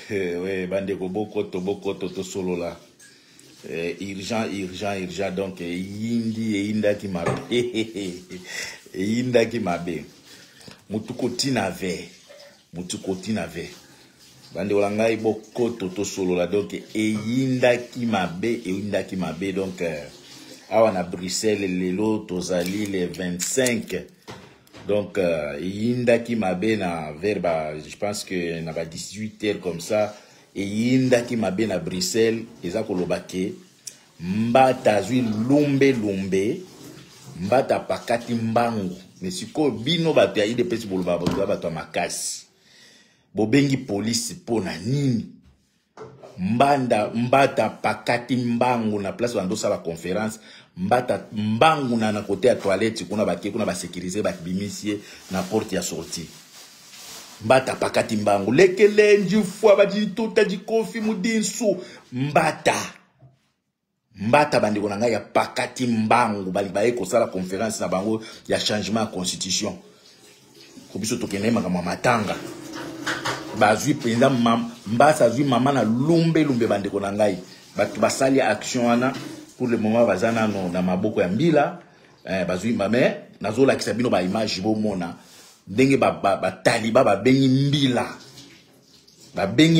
Oui, bandeko boko to solo là. Urgent, donc yindi yinda ki mabe. Yinda ki mabe. Mutuko tinave. Bande olangai boko to solo là, donc yinda ki mabe, donc awa na Bruxelles lelo tozali le 25. Donc yinda ki mabe na verba, je pense que na ba 18h comme ça. Et yinda ki mabe na Bruxelles eza kolobake mbata zwi lumbe mbata pakati mbangu mais siko bino bato ya IDPS boloba bato makasi bobengi police pona nini mbata pakati mbangu na place bando sala conférence mbata mbangu na côté ya toilette kuna bake kuna ba sécuriser ba bimisie na porte ya sortie mbata pakati mbangu lekele njifwa bajituta jikofi mudinsu mbata bandiko na ngai ya pakati mbangu bali baye kosala conférence na bango ya changement ya constitution kobiso tokene makama matanga bazwi penza mbasa zwi mama na lumbe bandiko na ngai batu basali action wana pour le moment bazana no na maboko ya mbila bazwi mame nazola kisabino ba image bo mona ndenge taliba babengi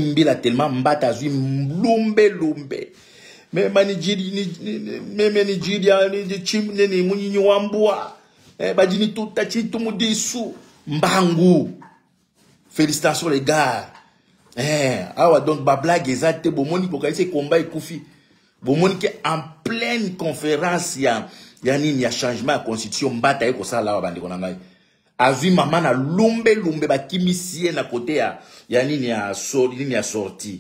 mbila tellement mbata zwi lumbe meme Nigeria ni chimne ni munyinyi wambua bajini tuta chitu mudisu mbangu. Félicitations les gars. Awa donc ba blague ezate bomoni ko kaise combat ikufi bomoni ke en pleine conférence ya nini ya changement ya constitution mbata eko sala awa bandiko na ngai azwi mama na lumbe bakimisie na kote ya nini ya sortie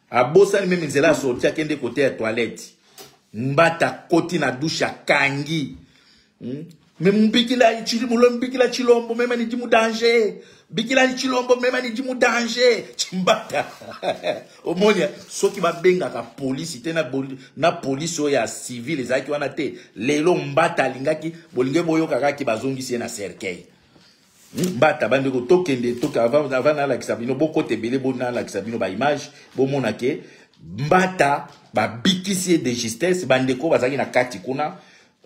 abosa ni même nzela sortie akende kote ya toilette mbata koti na douche kangi mbikila chilombo mema ni jimu danger bikila chilombo mema ni jimu danger chimbata omonia soki babenga ka police te na police ya civil ezaki wana te lelo mbata lingaki bolinge boyoka kaki bazongisi na cercueil mbata bande ko tokende toka avant na la kisabino boko tebele bona la kisabino ba image bo monake mbata ba bikisi de justesse bande ko bazaki na kati kuna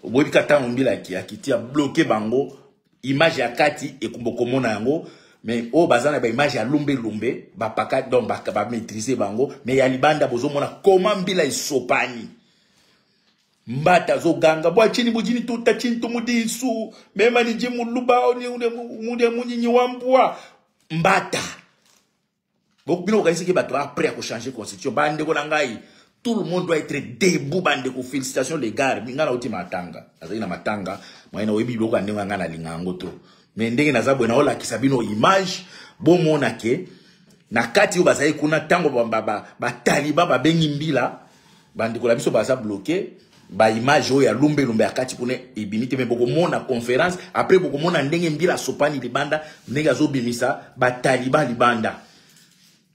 bobi kata mbila ki akitia bloqué bango image ya kati e kumboko mona yango mais o bazana ba image ya lumbe ba paka donc ba maîtriser bango mais ya libanda bozo mona comment mbila isopani mbata zo ganga bwa chini bujini tuta chini tumudisu mema ni jimu luba oni unde munyinyi wambua mbata bokubino okaisi ke bato après à changer constitution bande ko nangai tout le monde doit être debout bande ko félicitations les gars ngana uti matanga azali na matanga mwana webi boko ndenga ngana lingango to mais ndenge nazabwe na ola kisabino image bo mona ke na kati yo bazali kuna tango ba taliba ba bengi mbila bande ko la biso baza bloqué ba image ya lumbe akati kune ibimite me boko mona conférence après boko mona ndenge mbila sopani libanda ndenge azobimisa ba taliba libanda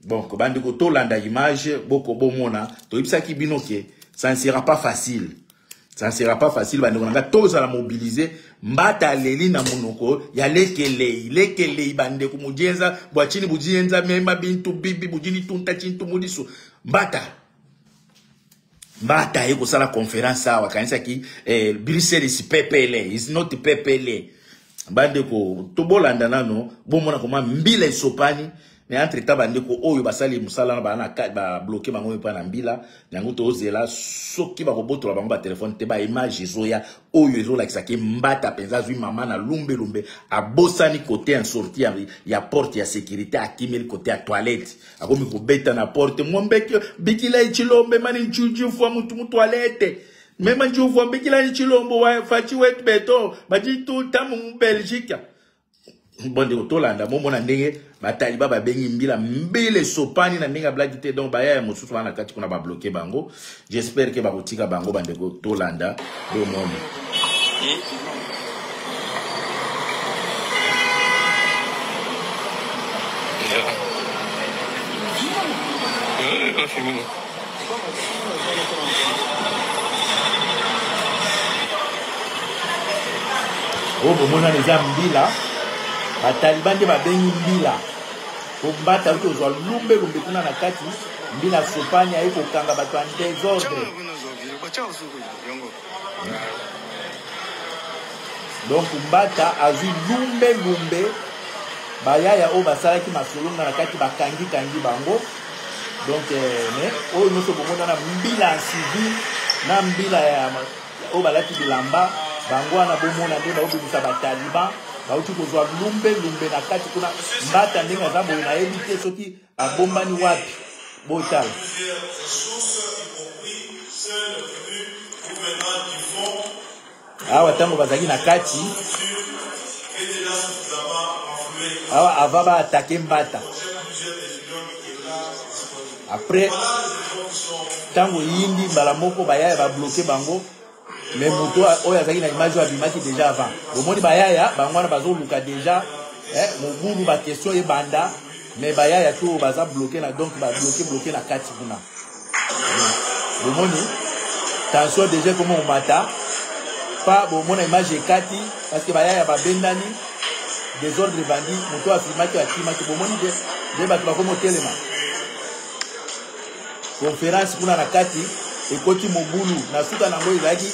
bon ko bandi ko tolanda image boko bomona to ibisa ki binoke ça ne sera pas facile bandi ko nanga toza la mobiliser mbata leli na monoko ya lekele bande ko mujenza bwachini bujenza mema bintu bibi bujini tunta chintu mudiso mbata yeko sala conférence awa kanisa ki Bruxelles is PPL is not PPL bande ko to bolanda nano bomona koma mbila isopani mais entre temps bande ko oyo basali musala na bana ba bloquer bango pa na mbila nango to ozela soki ba kobotola bango ba téléphone te ba image zoya oyo ezola kisaki mbata penza zwi mama na lumbe abosani côté en sortie ya porte ya sécurité akimeli côté ya toilette akomi ko beta na porte mombeki bikila ichilombe mani nchuju fwa mutu toilette même nchuju bikila ichilombo wa fachi wet beto bajitu tamu Belgique bonde otolanda momona ndenge bataliba ba bengi mbile sopani na ndenge blague te donc baya ya mosusu wana kati kuna ba bloquer bango j'espère que ba kotika bango bande ko tolanda do monde oh bomona les mbila Bataliban de babengi mbila. pour mbata uto zo lumbe kuna na kati mbila sopani aiko kanga bato en désordre. Donc mbata azu lumbe bayaya o basalaki masolonga na kati bakangi bango. Donc mais o noso bomona na mbila civil na mbila ya o balaki bilamba bango na bomona nde ba obisa bataliban bauti kozwa lumbe na kati kuna mbata ndenge za boye na ebite soki abombani wapi botal. Awa tango bazaki na kati awa avaba attaquer mbata. Après tango yindi mbala moko bayaya ba bloquer bango mais moto oyo azaki na image ya bimaki déjà avant. Bomoni bayaya bango na bazo luka déjà mobulu ba question e banda mais bayaya to baza bloquer na donc ba bloquer na kati kuna. Bomoni tension déjà comment on mata pas bon mon image ekati parce que bayaya ba bendani désordre bandi moto afirmaki akimaki bomoni de ba kwa komo telema conférence kuna na kati ekoti mobulu na suka na ngo ezaki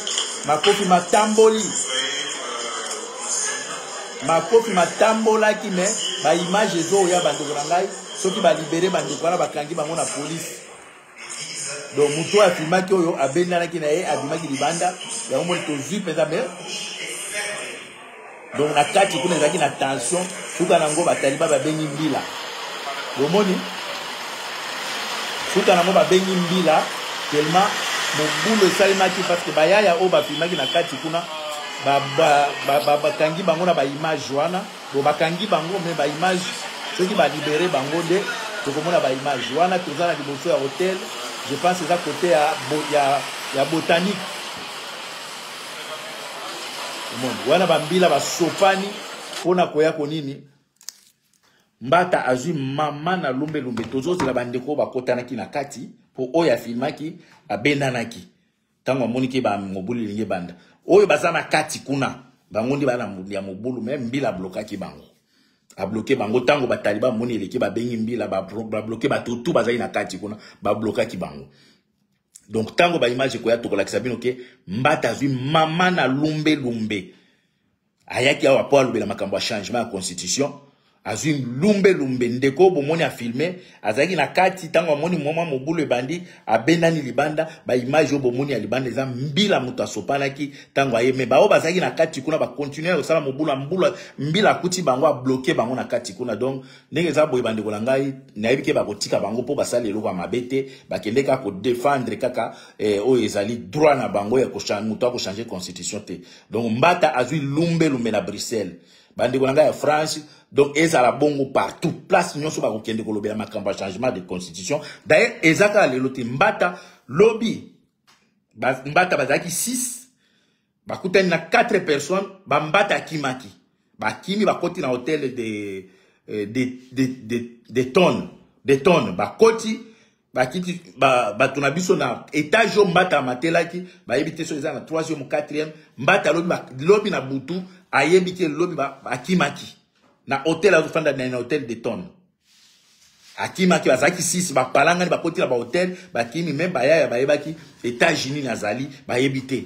makofi matambola ki me ba image zo ya bando ngai soki ba libérer bandi kwa ba kangi bango na police. Donc moto afirmaki oyo abendana ki na ye abimaki libanda ya mo to zu pesa me. Donc na kati kuna ezaki na tension suka na ngo bataliba ba bengi mbila bomoni suka na ngo ba bengi mbila tellement mobulu salimaki parce que bayaya o bafimaki na kati kuna bakangi bango na ba image wana bo bakangi bango mais ba image soki ba libérer bango de tokomona ba image wana tozala liboso ya hôtel. Je pense que ça côté ya botanique. Wana bambila ba sopani pona koya konini mbata azui mama na lumbe tozo zela bandeko bakotanaki na kati po oya filmaki abendanaki tango amoniki ba mobulu linge banda oyo bazana kati kuna bangondi bana ya mobulu même mbila blokaki bango a bloqué bango tango bataliba moni eleki ba bengi mbila ba bloqué ba tutu bazali na kati kuna ba blokaki bango. Donc tango ba image ko ya to kolakisa bino ke mbata azui mama na lumbe ayaki awa po alobela makambo ya changement ya constitution azui lumbe ndeko bomoni a filmer azaki na kati tango amoni moma mobulu ebandi abendani libanda ba image yo bomoni ya libanda eza mbila muto asopanaki tango ayeme ba o bazaki na kati kuna ba continuer osala mobulu mbila kuti bango a bloquer bango na kati kuna. Donc ndenge za boye bandeko na ngai nayebi ke ba kotika bango po basala eloko ya mabete bakende ka ko défendre kaka o ezali droit na bango ya ko changer muto ko changer constitution te. Donc mbata azui lumbe na Bruxelles bandeko na ngai ya France. Donc ezala bongo partout place nyonso ba kokende ko lobela makambo changement de constitution. D'ailleurs ezaka leloti mbata lobby mbata bazaki 6 bakutani na 4 personnes ba mbata akimaki bakimi bakoti na hôtel de tonnes bakoti bakiti batuna biso na étage mbata matelaki ba yebite so ezana 3e ou 4e mbata lobby na butu ayebike lobby akimaki na hôtel azofanda na hôtel de tonnes akimaki bazaki 6 bapalangani bakoti na ba hôtel bakimi même bayaya bayebaki États-Unis nazali bayebite.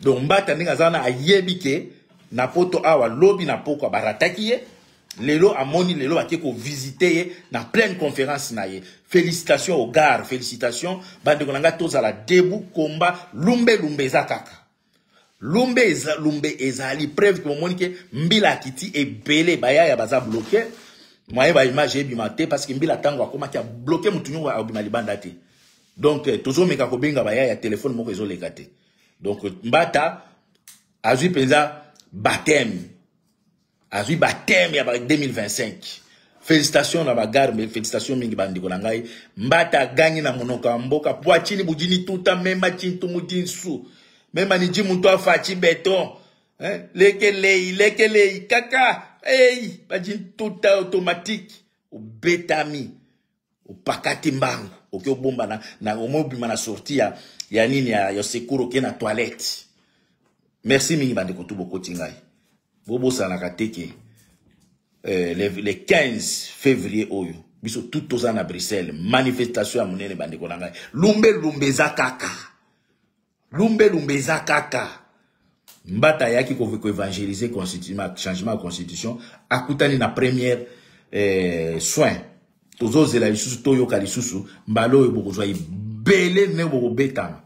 Donc mbata ndinga zana ayebike na poto awa lobby na poko barataki ye lelo amoni lelo bakeko visiter ye na pleine conférence na ye. Félicitations au gars, félicitations bande konanga tozala debout combat lumbe zakaka lumbe ezali preuve que moni ke mbila kiti ebele bayaya baza bloqué moyen ba image ebimate parce que mbila tango akoma ki a bloqué mutunyo wa obima libanda te. Donc tozo meka ko benga bayaya téléphone moko ezoleka te. Donc mbata azui penza baptême ya 2025. Félicitations na bagarre mais félicitations mingi bandiko na ngai mbata gagné na monoko mboka poachini bujini tuta mema chintu mujinsu même ni ji muntu afachi beton lekelei kaka bajin tuta automatique au betami au pakati mbangu okyo bomba na omobima na sortir ya nini ya sekuro ke na toilette. Merci mingi bandiko tu boko tingai bobo sana kateke le 15 février oyo biso tout aux ans à Bruxelles manifestation à monene bandeko na ngai lumbe zakaka lumbe zakaka mbata yaki ko évangéliser constitution changement de constitution akutani na première soin tozozela lisusu toyoka lisusu mbalo oyo bokozwa ibele ne bokobetama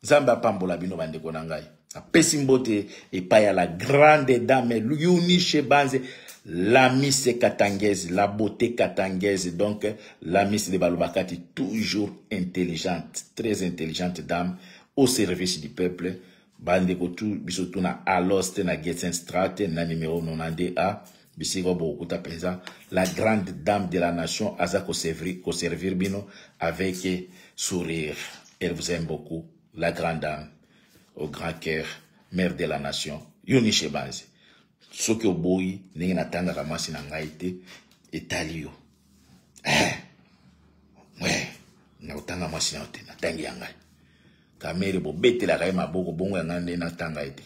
nzambe apambola bino bandeko na ngai apesi mbote epai ya la grande dame Eunice Banze, la Miss Katangaise, la beauté katangaise, donc la Miss de Balobakati, toujours intelligente, très intelligente dame, au service du peuple. Bandeko tout, bisotou na Aloste, na Getzenstraat, na numéro 92A, bisigo bokuta pesa, la grande dame de la nation, aza ko servir bino, avec sourire. Elle vous aime beaucoup, la grande dame, au grand cœur, mère de la nation, Eunice Banze. Soki oboyi ndenge natanga masi na ngai te etali yo na otanga masi na te natangi ya ngai kamere bobetela kai maboko bongo ya ngai nde natanga ete